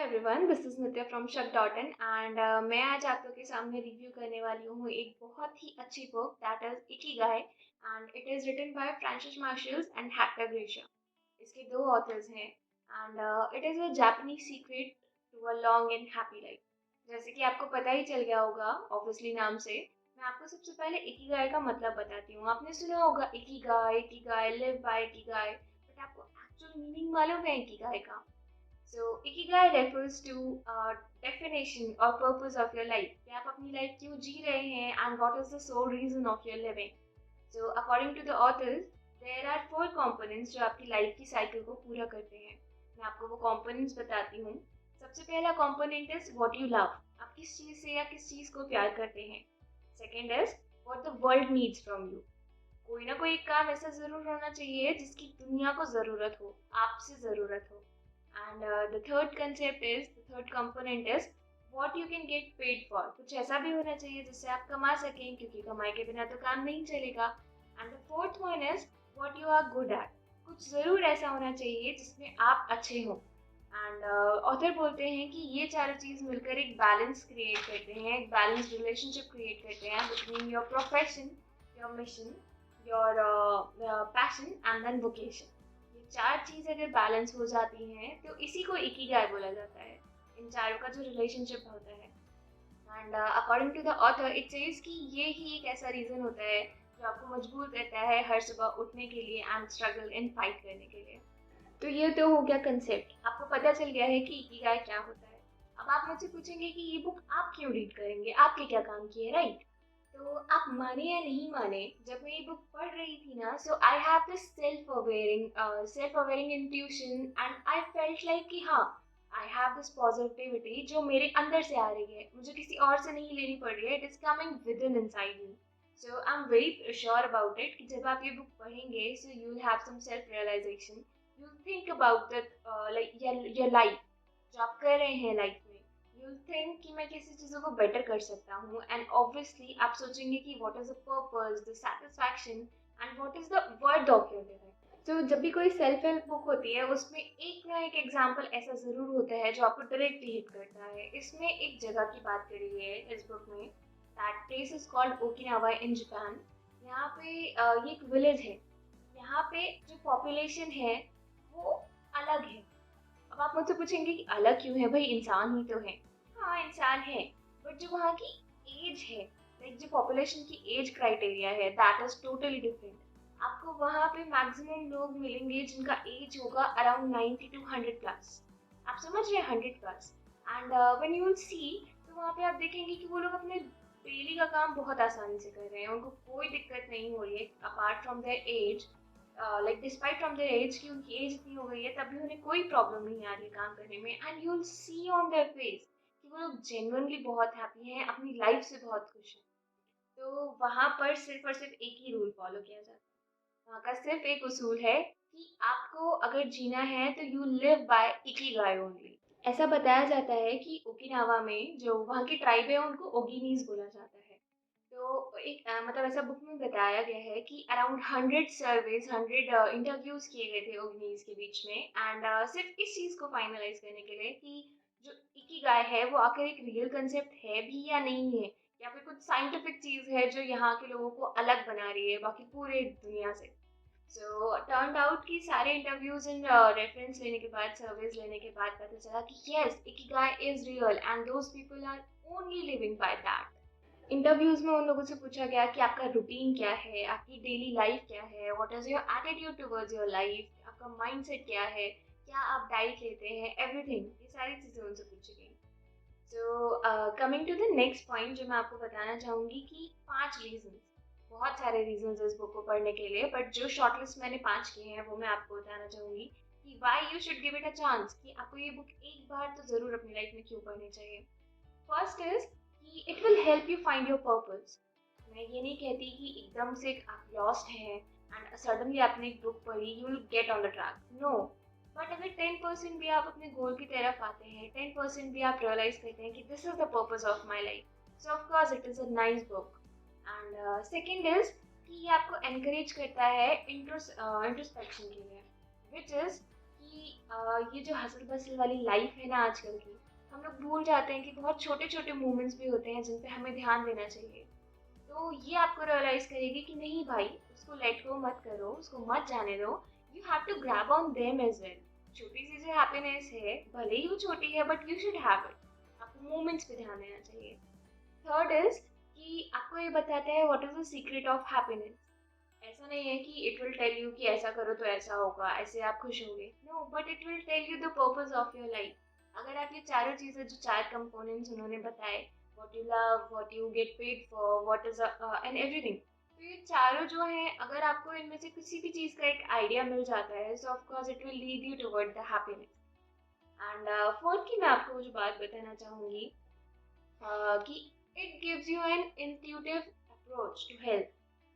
Everyone, this is Nitya from शक.इन एंड मैं आज आप लोग के सामने रिव्यू करने वाली हूँ एक बहुत ही अच्छी book that is Ikigai and it is written by Francis Marshalls and Hector Garcia. इसके दो ऑथर्स हैं and it is a Japanese secret to a long and happy life. जैसे कि आपको पता ही चल गया होगा ऑब्वियसली नाम से। मैं आपको सबसे पहले इकिगाई का मतलब बताती हूँ। आपने सुना होगा Ikigai, Ikigai live by Ikigai, but आपको एक्चुअल मीनिंग मालूम है इकिगाई का? So, ikigai refers to definition or purpose of your life. कि आप अपनी लाइफ क्यों जी रहे हैं and what is the sole reason of your living. So, according to the authors, there are four components जो आपकी लाइफ की साइकिल को पूरा करते हैं। मैं आपको वो components बताती हूँ। सबसे पहला component is what you love. आप किस चीज़ से या किस चीज़ को प्यार करते हैं। Second is what the world needs from you. कोई ना कोई एक काम ऐसा ज़रूर होना चाहिए जिसकी दुनिया को ज़रूरत हो, आपसे ज़रूरत हो। And the third component is what you can get paid for. कुछ ऐसा भी होना चाहिए जिससे आप कमा सकें, क्योंकि कमाई के बिना तो काम नहीं चलेगा। And the fourth one is what you are good at. कुछ ज़रूर ऐसा होना चाहिए जिसमें आप अच्छे हो। एंड ऑथर बोलते हैं कि ये चारों चीज़ मिलकर एक बैलेंस क्रिएट करते हैं, एक बैलेंस रिलेशनशिप क्रिएट करते हैं between your profession, your mission, your passion and then vocation. ये चार चीज़ अगर बैलेंस हो जाती हैं तो इसी को इकिगाई बोला जाता है। इन चारों का जो रिलेशनशिप होता है। And according to the author it says कि ये ही एक ऐसा रीज़न होता है जो आपको मजबूर करता है हर सुबह उठने के लिए एंड स्ट्रगल एंड फाइट करने के लिए। तो ये तो हो गया कंसेप्ट, आपको पता चल गया है कि इकिगाई क्या होता है। अब आप मुझसे पूछेंगे कि ये बुक आप क्यों रीड करेंगे, आपके क्या काम की है, राइट? तो आप माने या नहीं माने, जब मैं ये बुक पढ़ रही थी ना, so I have this self awaring intuition and I felt like कि हाँ, आई हैव दिस पॉजिटिविटी जो मेरे अंदर से आ रही है, मुझे किसी और से नहीं लेनी पड़ रही है, it is coming with in inside me. So I am very sure about it कि जब आप ये बुक पढ़ेंगे so you will have some self realisation. You think about that like your life, जो आप कर रहे हैं लाइफ में। यू थिंक कि मैं कैसी चीज़ों को बेटर कर सकता हूँ एंड ऑब्वियसली आप सोचेंगे कि what is the purpose, the satisfaction and what is the worth of your living. तो जब भी कोई सेल्फ हेल्प बुक होती है उसमें एक ना एक एग्जाम्पल ऐसा ज़रूर होता है जो आपको डायरेक्टली हिट करता है। इसमें एक जगह की बात करी है इस बुक में। That place is called Okinawa in Japan. यहाँ पे ये एक विलेज है। यहाँ पे जो पॉपुलेशन है वो अलग है। अब आप मुझसे पूछेंगे कि अलग क्यों है, भाई इंसान ही तो है। हाँ इंसान है, बट जो वहाँ की एज है, लाइक जो पॉपुलेशन की एज क्राइटेरिया है, दैट इज टोटली डिफरेंट। आपको वहाँ पे मैक्सिमम लोग मिलेंगे जिनका एज होगा अराउंड 90 to 100 प्लस। आप समझ रहे हैं, 100 plus. And when you will see, तो वहाँ पे आप देखेंगे कि वो लोग अपने डेली का काम बहुत आसानी से कर रहे हैं, उनको कोई दिक्कत नहीं हो रही है apart from their age. Like despite from their age, कि उनकी एज इतनी हो गई है तब भी उन्हें कोई प्रॉब्लम नहीं आ रही है काम करने में। And you will see on their face कि वो लोग जेन्युइनली बहुत हैप्पी हैं, अपनी लाइफ से बहुत खुश हैं। तो वहाँ पर सिर्फ और सिर्फ एक ही रूल फॉलो किया जाता है। वहाँ का सिर्फ एक उसूल है कि आपको अगर जीना है तो you live by Ikigai only. ऐसा बताया जाता है कि ओकिनावा में जो वहाँ की ट्राइब है उनको ओगिनीज बोला जाता है। तो एक मतलब ऐसा बुक में बताया गया है कि अराउंड 100 सर्वेज, 100 इंटरव्यूज किए गए थे ओगिनीज के बीच में। एंड सिर्फ इस चीज़ को फाइनलाइज करने के लिए कि जो इकिगाई है वो आखिर एक रियल कंसेप्ट है भी या नहीं है, या फिर कुछ साइंटिफिक चीज़ है जो यहाँ के लोगों को अलग बना रही है बाकी पूरे दुनिया से। सो टर्न्ड आउट कि सारे इंटरव्यूज एंड रेफरेंस लेने के बाद, सर्वेज लेने के बाद पता चला कि yes, Ikigai is real and those people are only living by that. Interviews में उन लोगों से पूछा गया कि आपका रूटीन क्या है, आपकी डेली लाइफ क्या है, what is your attitude towards your life, आपका माइंडसेट क्या है, क्या आप डाइट लेते हैं, एवरीथिंग, ये सारी चीज़ें उनसे पूछी गई। So coming to the next point जो मैं आपको बताना चाहूँगी कि 5 रीजंस, बहुत सारे रीजंस इस बुक को पढ़ने के लिए, बट जो शॉर्टलिस्ट मैंने 5 किए हैं वो मैं आपको बताना चाहूँगी कि why you should give it a chance, कि आपको ये बुक एक बार तो ज़रूर अपनी लाइफ में क्यों पढ़नी चाहिए। फर्स्ट इज कि it will help you find your purpose. मैं ये नहीं कहती कि एकदम से आप लॉस्ट हैं एंड सडनली आपने एक बुक पढ़ी you will get on the track, no. But अगर 10% भी आप अपने गोल की तरफ आते हैं, 10% भी आप रियलाइज करते हैं कि this is the purpose of my life, so of course it is a nice book. And second is कि ये आपको एनकरेज करता है इंट्रोस्पेक्शन के लिए, विच इज़ कि ये जो हसल बसल वाली लाइफ है ना आजकल की, हम लोग भूल जाते हैं कि बहुत छोटे छोटे मोमेंट्स भी होते हैं जिन पे हमें ध्यान देना चाहिए। तो ये आपको रियलाइज करेगी कि नहीं भाई, उसको लेट गो मत करो, उसको मत जाने दो। You have to grab on them as well. छोटी सी जो हैप्पीनेस है, भले ही वो छोटी है, but you should have it. आपको मोमेंट्स पे ध्यान देना चाहिए। थर्ड इज कि आपको ये बताता है what is the secret of happiness. ऐसा नहीं है कि इट विल टेल यू कि ऐसा करो तो ऐसा होगा, ऐसे आप खुश होंगे। No, but it will tell you the purpose of your life. अगर आप ये चारों चीजें, जो चार कंपोनेंट्स उन्होंने बताए, what you love, what you get paid for, what is and everything, तो ये चारों जो हैं, अगर आपको इनमें से किसी भी चीज का एक आइडिया मिल जाता है, so of course it will lead you toward the happiness. And fourth की मैं आपको कुछ बात बताना चाहूंगी, कि it gives you an intuitive approach to health.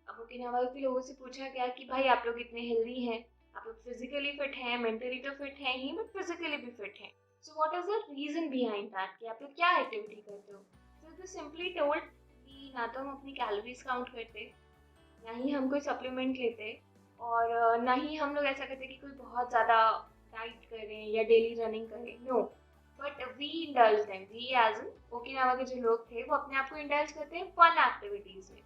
अब ओकिनावा के लोगों से पूछा गया कि भाई आप लोग इतने हेल्दी हैं, आप लोग फिजिकली फिट हैं, मेंटली तो फिट हैं ही, बट फिजिकली भी फिट हैं। So what is the reason behind that, कि आप लोग क्या एक्टिविटी करते हो? सो दे सिंपली टोल्ड कि ना तो हम अपनी कैलोरीज काउंट करते, ना ही हम कोई सप्लीमेंट लेते, और ना ही हम लोग ऐसा करते कि कोई बहुत ज़्यादा डाइट करें या डेली रनिंग करें। No, but we indulge them, we age in Okinawa के जो लोग थे वो अपने आप को इंडल्ज करते हैं फन एक्टिविटीज में।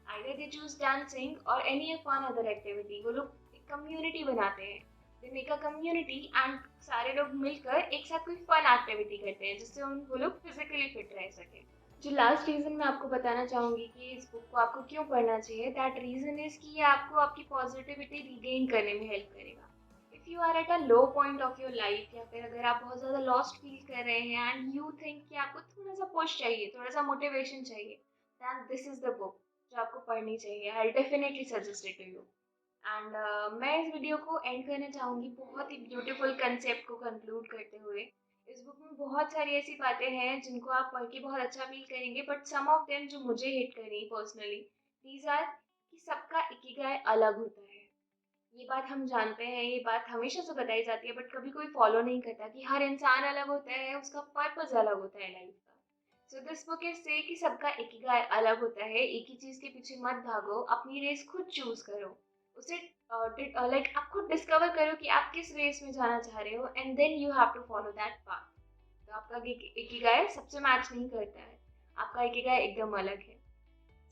आइदर दे चूज डांसिंग और एनी फन अदर एक्टिविटी। वो लोग एक कम्युनिटी बनाते हैं, they make a community, and सारे लोग मिलकर एक साथ कोई फन एक्टिविटी करते हैं जिससे वो लोग फिजिकली फिट रह सके। जो लास्ट रीज़न मैं आपको बताना चाहूँगी कि इस बुक को आपको क्यों पढ़ना चाहिए, दैट रीज़न इज़ कि ये आपको आपकी पॉजिटिविटी रिगेन करने में हेल्प करेगा। If you are at a low point of your life, या फिर अगर आप बहुत ज़्यादा लॉस्ट फील कर रहे हैं एंड यू थिंक कि आपको थोड़ा सा पुश चाहिए, थोड़ा सा मोटिवेशन चाहिए, then this is the book जो आपको पढ़नी चाहिए। I definitely suggest it to you. And मैं इस वीडियो को एंड करना चाहूँगी बहुत ही ब्यूटीफुल कंसेप्ट को कंक्लूड करते हुए। इस बुक में बहुत सारी ऐसी बातें हैं जिनको आप पढ़ के बहुत अच्छा फील करेंगे, बट सम ऑफ देम जो मुझे हिट करी पर्सनली, दीज आर कि सबका इकिगाई अलग होता है। ये बात हम जानते हैं, ये बात हमेशा से बताई जाती है, बट कभी कोई फॉलो नहीं करता कि हर इंसान अलग होता है, उसका पर्पस अलग होता है लाइफ का। सो दिस बुक इज से कि सबका इकिगाई अलग होता है। एक ही चीज के पीछे मत भागो, अपनी रेस खुद चूज करो। उसे लाइक आप खुद डिस्कवर करो कि आप किस रेस में जाना चाह रहे हो, and then you have to follow that path. तो आपका इकिगाई सबसे मैच नहीं करता है, आपका इकिगाई एकदम अलग है।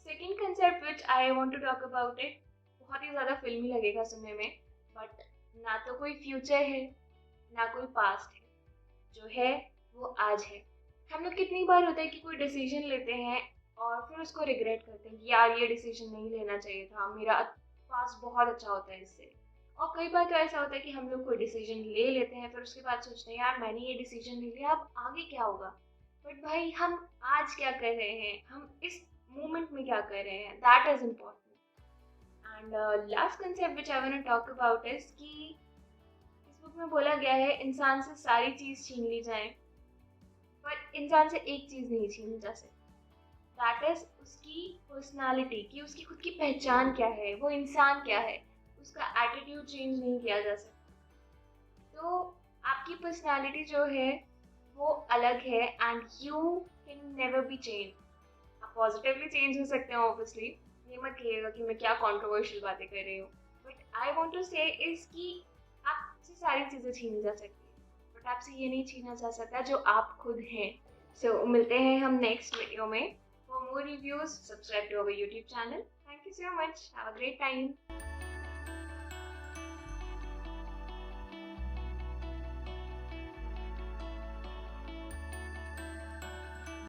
Second concept which I want to talk about it, बहुत ही ज़्यादा फिल्मी लगेगा सुनने में, बट ना तो कोई फ्यूचर है, ना कोई पास्ट है। जो है वो आज है। हम लोग कितनी बार होता है कि कोई डिसीजन लेते हैं और फिर उसको रिग्रेट करते हैं कि यार ये डिसीजन नहीं लेना चाहिए था, मेरा पास्ट बहुत अच्छा होता है इससे। और कई बार तो ऐसा होता है कि हम लोग कोई डिसीजन ले लेते हैं, फिर उसके बाद सोचते हैं यार मैंने ये डिसीजन ले लिया, अब आगे क्या होगा। बट भाई हम आज क्या कर रहे हैं, हम इस मोमेंट में क्या कर रहे हैं, that is important. And last concept which I want to talk about is कि इस बुक में बोला गया है इंसान से सारी चीज़ छीन ली जाए, पर इंसान से एक चीज़ नहीं छीनी जा सकती, दैट इज उसकी पर्सनालिटी, कि उसकी खुद की पहचान क्या है, वो इंसान क्या है। उसका एटीट्यूड चेंज नहीं किया जा सकता। तो आपकी पर्सनालिटी जो है वो अलग है, and you can never be change. आप पॉजिटिवली चेंज हो सकते हैं ऑब्वियसली, ये मत कहिएगा कि मैं क्या कंट्रोवर्शियल बातें कर रही हूँ, बट आई वांट टू से इज कि आपसे सारी चीज़ें छीनी जा सकती है, बट आपसे ये नहीं छीना जा सकता जो आप खुद हैं। सो मिलते हैं हम नेक्स्ट वीडियो में। For more reviews, subscribe to our YouTube channel. Thank you so much. Have a great time.